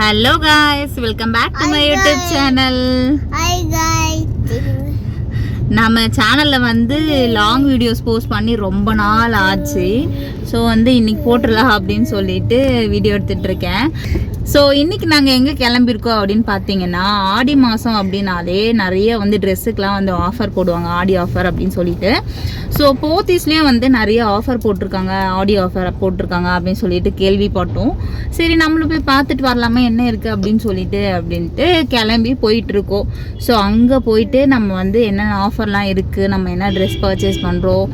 Hello guys, welcome back to my YouTube channel. Hi guys. நம்ம சேனல்ல வந்து long videos post பண்ணி ரொம்ப நாள் ஆச்சு. ஸோ வந்து இன்னைக்கு போட்டுடலாம் அப்படின்னு சொல்லிட்டு வீடியோ எடுத்துட்டு இருக்கேன். ஸோ இன்றைக்கி நாங்கள் எங்கே கிளம்பியிருக்கோம் அப்படின்னு பார்த்தீங்கன்னா, ஆடி மாதம் அப்படின்னாலே நிறைய வந்து ட்ரெஸ்ஸுக்கெலாம் வந்து ஆஃபர் போடுவாங்க, ஆடி ஆஃபர் அப்படின்னு சொல்லிட்டு. ஸோ போத்தீஸ்லேயும் வந்து நிறைய ஆஃபர் போட்டிருக்காங்க, ஆடி ஆஃபர் போட்டிருக்காங்க அப்படின்னு சொல்லிட்டு கேள்விப்பட்டோம். சரி நம்மளும் போய் பார்த்துட்டு வரலாமா என்ன இருக்குது அப்படின்ட்டு கிளம்பி போயிட்டுருக்கோம். ஸோ அங்கே போயிட்டு நம்ம வந்து என்னென்ன ஆஃபர்லாம் இருக்குது, நம்ம என்ன ட்ரெஸ் பர்ச்சேஸ் பண்ணுறோம்.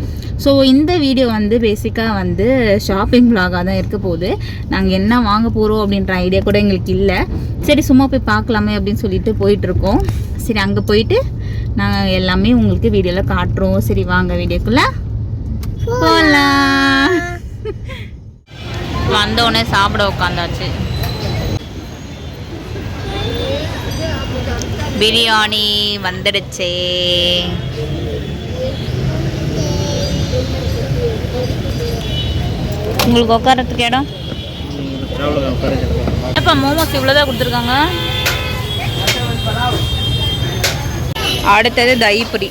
ஸோ இந்த வீடியோ வந்து பேசிக்காக வந்து ஷாப்பிங் விலாகாக தான் இருக்க போகுது. நாங்கள் என்ன வாங்க போகிறோம் அப்படின்ற ஐடியா கூட எங்களுக்கு இல்லை. சரி சும்மா போய் பார்க்கலாமே அப்படின்னு சொல்லிட்டு போயிட்டுருக்கோம். சரி அங்கே போயிட்டு நாங்கள் எல்லாமே உங்களுக்கு வீடியோவில் காட்டுறோம். சரி வாங்க வீடியோக்குள்ளே போகலாம். வந்தோடனே சாப்பிட உட்காந்தாச்சு. பிரியாணி வந்துடுச்சே. உங்களுக்கு உட்காரத்துக்கு இடம் எப்போ மோமோஸ் இவ்வளோதான் கொடுத்துருக்காங்க. அடுத்தது தயிப்பொடி.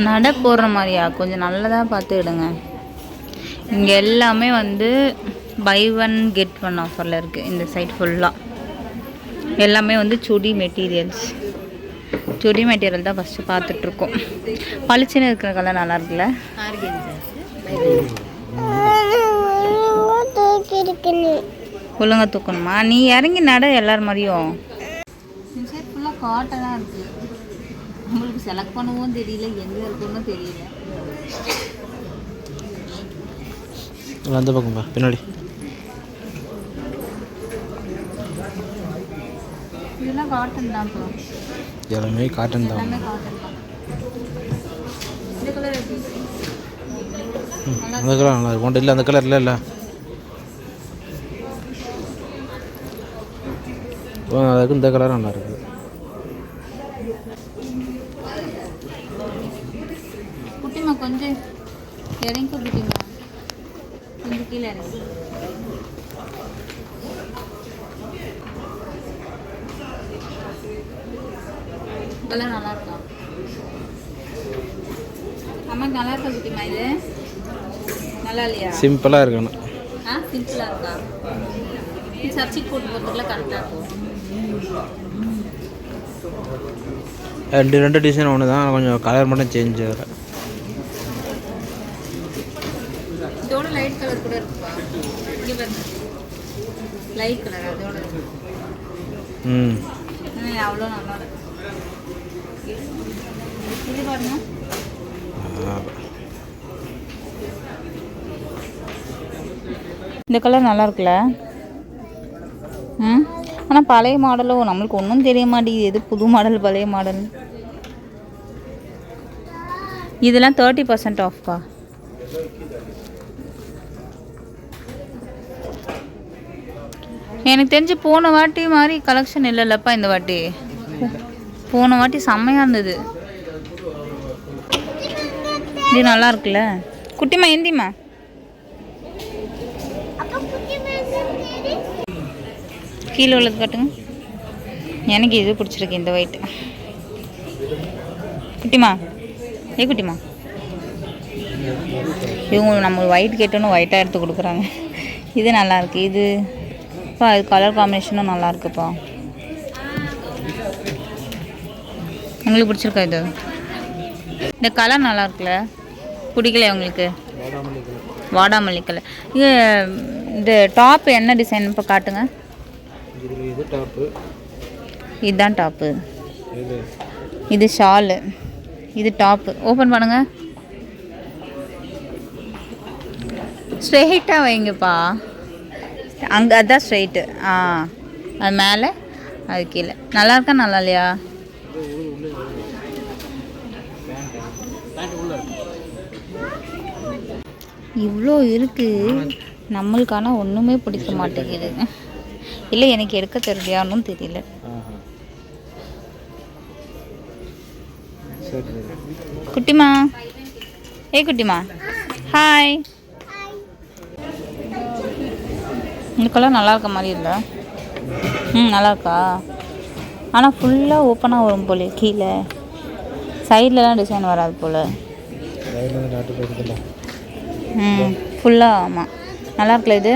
நட போடுற மாதிரியா? கொஞ்சம் நல்லதாக பார்த்து இடுங்க. இங்கே எல்லாமே வந்து பை ஒன் கெட் ஒன் ஆஃபரில் இருக்குது. இந்த சைட் ஃபுல்லாக எல்லாமே வந்து சுடி மெட்டீரியல் தான் ஃபஸ்ட்டு பார்த்துட்ருக்கோம். பளிச்சுன்னு இருக்கிற கலர் நல்லா இருக்குல்ல. ஒழுங்கா தூக்கணுமா? நீ இறங்கி நட எல்லார் மாதிரியும். ஃபுல்லாக காட்டனாக இருக்குது. நம்மளுக்கு செலக்ட் பண்ணவும் தெரியல, எங்கே இருக்குன்னு தெரியல. அந்த பக்கம் பின்னாடி இதெல்லாம் காட்டன் தான். எல்லாமே காட்டன் தான். இந்த கலர் எப்படி? அந்த கலர் நல்லா இருக்கும். இல்லை அந்த கலர் இல்லை அதுக்கு இந்த கலர் நல்லா இருக்குது. குட்டிமா கொஞ்சம் இறங்கி குட்டிமா, கொஞ்சம் கீழே இறங்கி. கலர் நல்லா இருக்கா? அம்மா நல்லா இருக்கா குட்டிமா? இது நல்லா இல்லையா? சிம்பிளாக இருக்கணும். சிம்பிளாக இருக்கா? இது சர்ச்சுக்கு போட்டு போகிறதுக்குலாம் கரெக்டாக இருக்கும். ரெண்டு டிசைன் ஒன்று தான், கொஞ்சம் கலர் மட்டும் சேஞ்ச் ஆகிற. இதோட லைட் கலர் கூட இருக்குப்பா. இங்கே பாருங்க, லைட் கலர் அதோட. அவ்வளோ நல்லா இருக்கு. இது பாருங்க, இந்த கலர் நல்லா இருக்குல்ல. ஆனால் பழைய மாடலும் நம்மளுக்கு ஒன்றும் தெரிய மாட்டேங்குது, எது புது மாடல் பழைய மாடல். இதெல்லாம் 30% ஆஃப்ப்பா. எனக்கு தெரிஞ்சு போன வாட்டி மாதிரி கலெக்ஷன் இல்லைல்லப்பா இந்த வாட்டி. போன வாட்டி செம்மையாக இருந்தது. இது நல்லா இருக்குல்ல. குட்டிமா எந்திமா. கீழே உள்ளது காட்டுங்க. எனக்கு இது பிடிச்சிருக்கு, இந்த ஒயிட். குட்டிமா குட்டிமா, இவங்க நம்ம ஒயிட் கேட்டோன்னு ஒயிட்டாக எடுத்து கொடுக்குறாங்க. இது நல்லாயிருக்கு. இதுப்பா இது கலர் காம்பினேஷனும் நல்லா இருக்குப்பா. உங்களுக்கு பிடிச்சிருக்கா? இது இந்த கலர் நல்லா இருக்குல்ல. பிடிக்கலையா உங்களுக்கு? வாடாமல்லி கலர். இது டாப் என்ன டிசைன் இப்போ காட்டுங்க. இதுதான் டாப்பு. இது ஷாலு, இது டாப்பு. ஓப்பன் பண்ணுங்க. ஸ்ட்ரெயிட்டாக வைங்கப்பா. அங்கே அதுதான் ஸ்ட்ரெயிட்டு. அது மேலே, அது கீழே. நல்லா இருக்கா நல்லா இல்லையா? இவ்வளோ இருக்குது நம்மளுக்கான ஒன்றுமே பிடிக்க மாட்டேங்குது. இல்லை எனக்கு எடுக்க தெரியலையான்னு தெரியல. குட்டிமா குட்டிமா ஹாய். இந்த கலர் நல்லா இருக்க மாதிரி இல்லை. நல்லா இருக்கா? ஆனால் ஃபுல்லாக ஓப்பனாக வரும் போல, கீழே சைட்லலாம் டிசைன் வராது போல். ஃபுல்லாக ஆமாம், நல்லா இருக்குல்ல இது.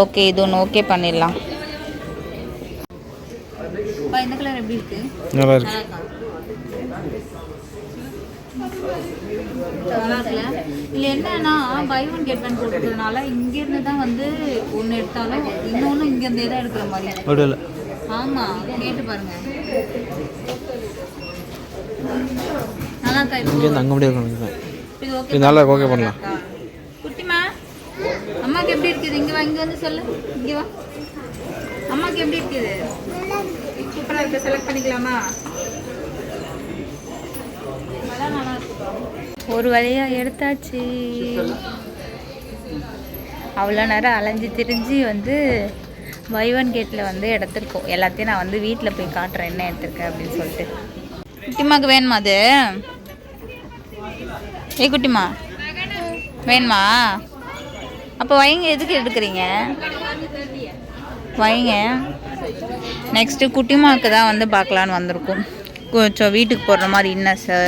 ஓகே, இது ஒன்று ஓகே பண்ணிடலாம். இந்த கலர் எப்படி இருக்கு? நல்லா இருக்கு. நல்லா இருக்குல்ல? இல்லை என்னன்னா பை ஒன் கெட் ஒன் போட்டுக்கிறதுனால இங்கேருந்து தான் வந்து ஒன்று எடுத்தாலும் இன்னொன்று இங்கேருந்தே தான் எடுக்கிற மாதிரி. அப்படி இல்லை. ஆமாம், கேட்டு பாருங்க. நல்லா இருக்கா? இங்கேருந்து அங்கே முடியாது. இது ஓகே. இது நல்லா ஓகே பண்ணலாம். குட்டிமா, அம்மாவுக்கு எப்படி இருக்குது? இங்கே வா, இங்கே வந்து சொல்லு. இங்கே வா, அம்மாவுக்கு எப்படி இருக்குது? சூப்பராக இருக்குது. செலக்ட் பண்ணிக்கலாமா? நல்லா இருக்கு. ஒரு வழியாக எடுத்தாச்சு. அவ்வளோ நேரம் அலைஞ்சு திரிஞ்சு வந்து பை ஒன் கேட்டில் வந்து எடுத்துருக்கோம். எல்லாத்தையும் நான் வந்து வீட்டில் போய் காட்டுறேன் என்ன எடுத்துருக்கேன் அப்படின்னு சொல்லிட்டு. குட்டிமாக்கு வேணுமா அது? குட்டிமா வேணுமா? அப்போ வைங்க. எதுக்கு எடுக்கிறீங்க? வைங்க. நெக்ஸ்ட்டு குட்டிமாவுக்கு தான் வந்து பார்க்கலான்னு வந்திருக்கோம். கொஞ்சம் வீட்டுக்கு போடுற மாதிரி இன்னர்ஸு,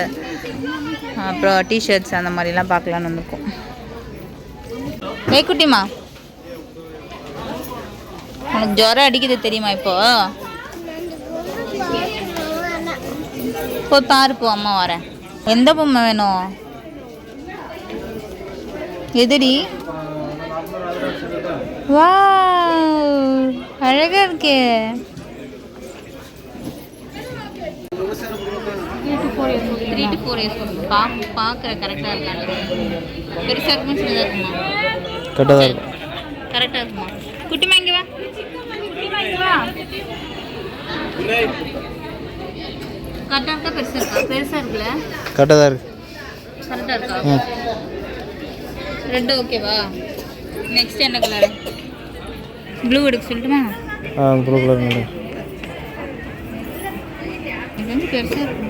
அப்புறம் டிஷர்ட்ஸ் அந்த மாதிரிலாம் பார்க்கலான்னு வந்திருக்கோம். குட்டிமா, உனக்கு ஜுரம் அடிக்குது தெரியுமா? இப்போ போய் பாரு, போ, அம்மா வரேன். எந்த பொம்மை வேணும்? எதுடி? வா, அழகா இருக்கே. 3 to 4 years பார்க்குற கரெக்டாக இருக்கான்னு. பெருசாக இருக்குமா சின்னதாக இருக்குமா? கரெக்டாக இருக்கும். கரெக்டாக இருக்குமா? குட்டிமா இங்கே வா. குட்டிமா இங்கே வா. கரெக்டாக இருக்கா? பெருசாக இருக்கா? பெருசாக இருக்குல்ல? கரெக்டாக தான் இருக்கு. கரெக்டாக இருக்கா? ரெட்டு ஓகேவா? நெக்ஸ்ட் என்ன கலர்? ப்ளூ எடுக்க சொல்லட்டுமா? Blue colour madam. இது வந்து பெருசாக இருக்கும்.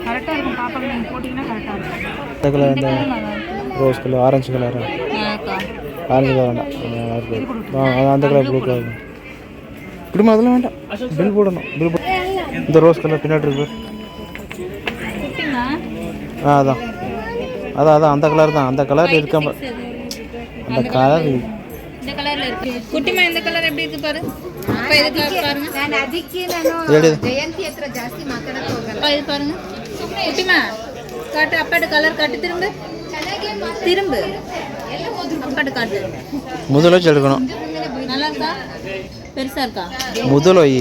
கரெக்டாக இருக்கும். பாப்பாக்கு நீங்கள் போட்டிங்கன்னா கரெக்டாக இருக்கும். இந்த கலர் இந்த rose colour, orange colour. Orange colour வேண்டாம். அந்த கலர் ப்ளூ கலர். இப்படிமா அதெல்லாம் வேண்டாம். பில் போடணும். பில் போட. இந்த ரோஸ் கலர் பின்னாடி இருக்கு. அதான் அதான் அதான் அந்த கலர் தான். அந்த கலர் இருக்க அந்த கலர் இந்த கலர்ல இருக்கு. குட்டிமா இந்த கலர் எப்படி இருக்கு பாரு. அப்ப இது பாருங்க. நான் ಅದಕ್ಕೆ ನಾನು ಜಯಂತಿ ಹತ್ರ ಜಾಸ್ತಿ ಮಾತಾಡಕ್ಕೆ ಹೋಗಲ್ಲ. ಇದು பாருங்க. குட்டிமா காட்டு, அப்பாட்ட கலர் காட்டு. திரும்ப திரும்ப அப்பாட்ட காட்டு. முதல்ல வச்சு எடுக்கணும். நல்லா இருக்கா? பெருசா இருக்கா? முதல்ல வை.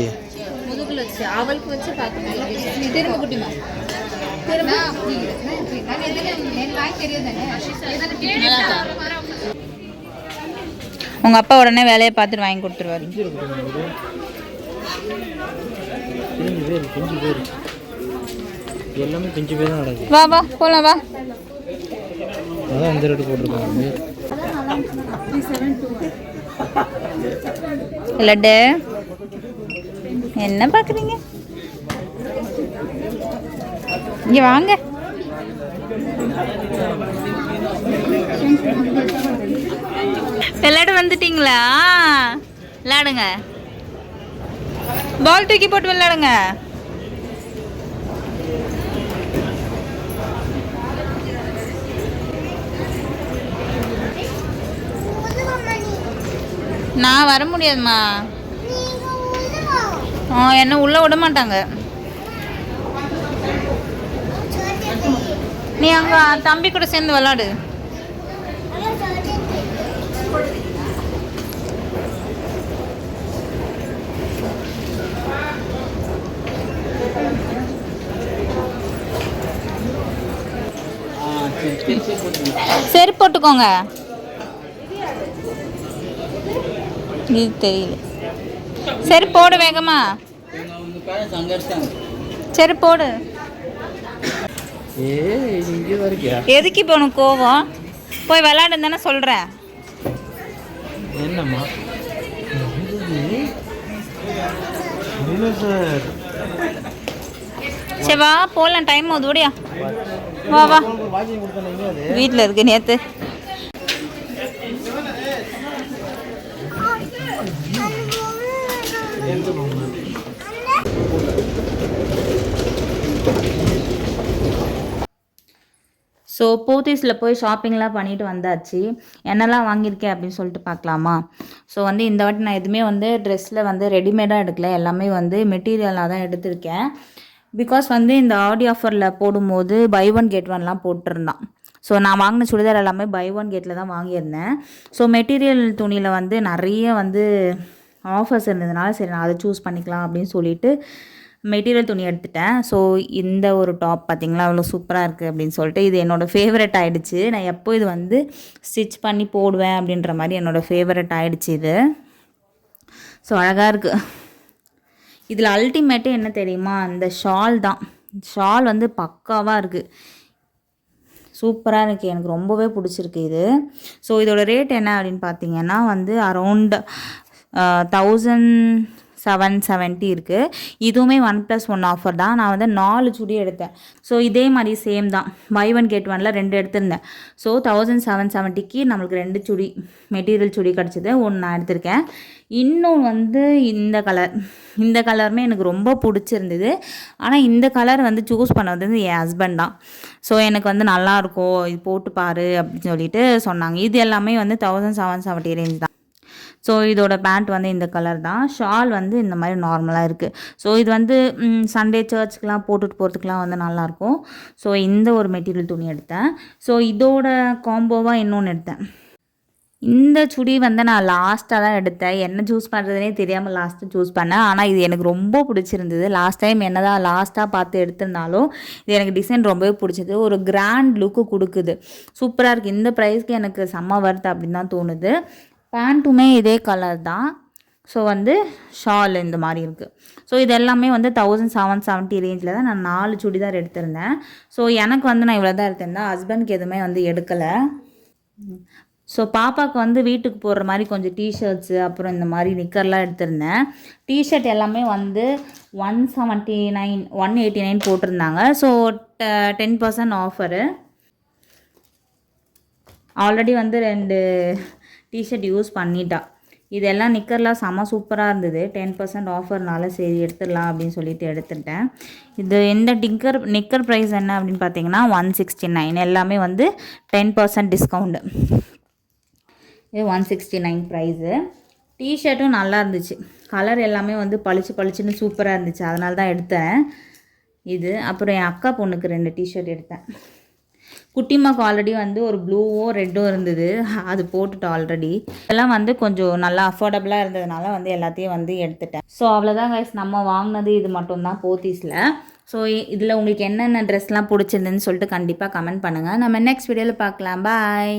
முதுகுல வச்சு அவளுக்கு வச்சு பார்க்கணும். திரும்ப குட்டிமா திரும்ப. உங்க அப்பா உடனே வேலையை பார்த்துட்டு வாங்கி கொடுத்துருவாரு. எல்லாமே பிஞ்சு போய் தான் நடக்குது. வா வா போலாம் வா. அதான் இந்த ரேட்டு போட்டிருக்காங்க. லட்டு என்ன பார்க்குறீங்க? இங்கே வாங்க. விளையாட வந்துட்டீங்களா? விளையாடுங்க. பால் தூக்கி போட்டு விளையாடுங்க. நான் வர முடியாதுமா. என்ன உள்ள விட மாட்டாங்க. நீ அங்க தம்பி கூட சேர்ந்து விளையாடு. சரி போட்டுக்கோங்க. இது தெரியல. சரி போடு வேகமா. சரி போடு. எதுக்கு இப்போ உனக்கு கோவம்? போய் விளையாடுன்னு தானே சொல்கிறேன். என்னம்மா சரி வா போகலாம், டைம் ஆகுது ஓடியா. வா வா, வீட்டில் இருக்கு நேற்று. ஸோ போத்தீஸில் போய் ஷாப்பிங்லாம் பண்ணிட்டு வந்தாச்சு. என்னெல்லாம் வாங்கியிருக்கேன் அப்படின்னு சொல்லிட்டு பார்க்கலாமா? ஸோ வந்து இந்த வாட்டி நான் எதுவுமே வந்து ட்ரெஸ்ஸில் வந்து ரெடிமேடாக எடுக்கல, எல்லாமே வந்து மெட்டீரியலாக தான் எடுத்திருக்கேன். பிகாஸ் வந்து இந்த ஆடி ஆஃபரில் போடும்போது பை ஒன் கெட் ஒன்லாம் போட்டிருந்தான். ஸோ நான் வாங்கின சுடிதார் எல்லாமே பை ஒன் கெட்டில் தான் வாங்கியிருந்தேன். ஸோ மெட்டீரியல் துணியில் வந்து நிறைய வந்து ஆஃபர்ஸ் இருந்ததுனால சரி நான் அதை சூஸ் பண்ணிக்கலாம் அப்படின்னு சொல்லிட்டு மெட்டீரியல் துணி எடுத்துட்டேன். ஸோ இந்த ஒரு டாப் பார்த்திங்களா அவ்வளோ சூப்பராக இருக்குது அப்படின்னு சொல்லிட்டு இது என்னோடய ஃபேவரட் ஆகிடுச்சு. நான் எப்போ இது வந்து ஸ்டிச் பண்ணி போடுவேன் அப்படின்ற மாதிரி என்னோடய ஃபேவரட் ஆகிடுச்சு இது. ஸோ அழகாக இருக்குது. இதில் அல்டிமேட்டு என்ன தெரியுமா, அந்த ஷால் தான். ஷால் வந்து பக்காவாக இருக்குது, சூப்பராக இருக்குது, எனக்கு ரொம்பவே பிடிச்சிருக்கு இது. ஸோ இதோட ரேட் என்ன அப்படின்னு பார்த்தீங்கன்னா வந்து அரௌண்ட் 1770 இருக்குது. இதுவுமே 1+1 ஆஃபர் தான். நான் வந்து 4 சுடி எடுத்தேன். ஸோ இதே மாதிரி சேம் தான், பை ஒன் கெட் ஒனில் 2 எடுத்திருந்தேன். ஸோ 1770க்கு நம்மளுக்கு 2 சுடி மெட்டீரியல் சுடி கிடச்சிது. ஒன்று நான் எடுத்திருக்கேன். இன்னும் வந்து இந்த கலருமே எனக்கு ரொம்ப பிடிச்சிருந்தது. ஆனால் இந்த கலர் வந்து சூஸ் பண்ணது வந்து என் ஹஸ்பண்ட் தான். ஸோ எனக்கு வந்து நல்லாயிருக்கும், இது போட்டு பாரு அப்படின்னு சொல்லிட்டு சொன்னாங்க. இது எல்லாமே வந்து 1770 ரேஞ்ச் தான். ஸோ இதோட பேண்ட் வந்து இந்த கலர் தான். ஷால் வந்து இந்த மாதிரி நார்மலாக இருக்குது. ஸோ இது வந்து சண்டே சர்ச்சுக்கெலாம் போட்டுட்டு போகிறதுக்கெலாம் வந்து நல்லாயிருக்கும். ஸோ இந்த ஒரு மெட்டீரியல் துணி எடுத்தேன். ஸோ இதோட காம்போவாக இன்னொன்று எடுத்தேன். இந்த சுடி வந்து நான் லாஸ்ட்டாக தான் எடுத்தேன். என்ன சூஸ் பண்ணுறதுனே தெரியாமல் லாஸ்ட்டு சூஸ் பண்ணேன். ஆனால் இது எனக்கு ரொம்ப பிடிச்சிருந்தது. லாஸ்ட் டைம் என்ன தான் லாஸ்ட்டாக பார்த்து எடுத்திருந்தாலும் இது எனக்கு டிசைன் ரொம்பவே பிடிச்சது. ஒரு கிராண்ட் லுக்கு கொடுக்குது, சூப்பராக இருக்குது. இந்த ப்ரைஸ்க்கு எனக்கு செம்ம வருது அப்படின்னு தான் தோணுது. பேண்ட்டுமே இதே கலர் தான். ஸோ வந்து ஷால் இந்த மாதிரி இருக்குது. ஸோ இது எல்லாமே வந்து 1770 ரேஞ்சில் தான் நான் 4 சுடிதார் எடுத்திருந்தேன். ஸோ எனக்கு வந்து நான் இவ்வளோ தான் எடுத்திருந்தேன். ஹஸ்பண்ட்க்கு எதுவுமே வந்து எடுக்கலை. ஸோ பாப்பாவுக்கு வந்து வீட்டுக்கு போடுற மாதிரி கொஞ்சம் டிஷர்ட்ஸு அப்புறம் இந்த மாதிரி நிக்கர்லாம் எடுத்திருந்தேன். டிஷர்ட் எல்லாமே வந்து 179 189 போட்டிருந்தாங்க. So 10% offer. ஆல்ரெடி வந்து 2 டிஷர்ட் யூஸ் பண்ணிட்டா. இதெல்லாம் நிக்கர்லாம் செம்ம சூப்பராக இருந்தது. 10% ஆஃபர்னால சரி எடுத்துடலாம் அப்படின்னு சொல்லிட்டு எடுத்துட்டேன். இது இந்த நிக்கர் ப்ரைஸ் என்ன அப்படின்னு பார்த்தீங்கன்னா 169. எல்லாமே வந்து 10% டிஸ்கவுண்டு. இது 169 ப்ரைஸு. டிஷர்ட்டும் நல்லா இருந்துச்சு. கலர் எல்லாமே வந்து பளிச்சுன்னு சூப்பராக இருந்துச்சு, அதனால தான் எடுத்தேன் இது. அப்புறம் என் அக்கா பொண்ணுக்கு 2 டிஷர்ட் எடுத்தேன். குட்டிமாக்கு ஆல்ரெடி வந்து ஒரு ப்ளூவோ ரெட்டோ இருந்தது, அது போட்டுட்டோம் ஆல்ரெடி. இதெல்லாம் வந்து கொஞ்சம் நல்லா அஃபோர்டபுளாக இருந்ததுனால வந்து எல்லாத்தையும் வந்து எடுத்துட்டேன். ஸோ அவ்வளோதான் கைஸ், நம்ம வாங்கினது இது மட்டும்தான் போத்தீஸில். ஸோ இதில் உங்களுக்கு என்னென்ன ட்ரெஸ்லாம் பிடிச்சிருந்துன்னு சொல்லிட்டு கண்டிப்பாக கமெண்ட் பண்ணுங்கள். நம்ம நெக்ஸ்ட் வீடியோவில் பார்க்கலாம். பாய்.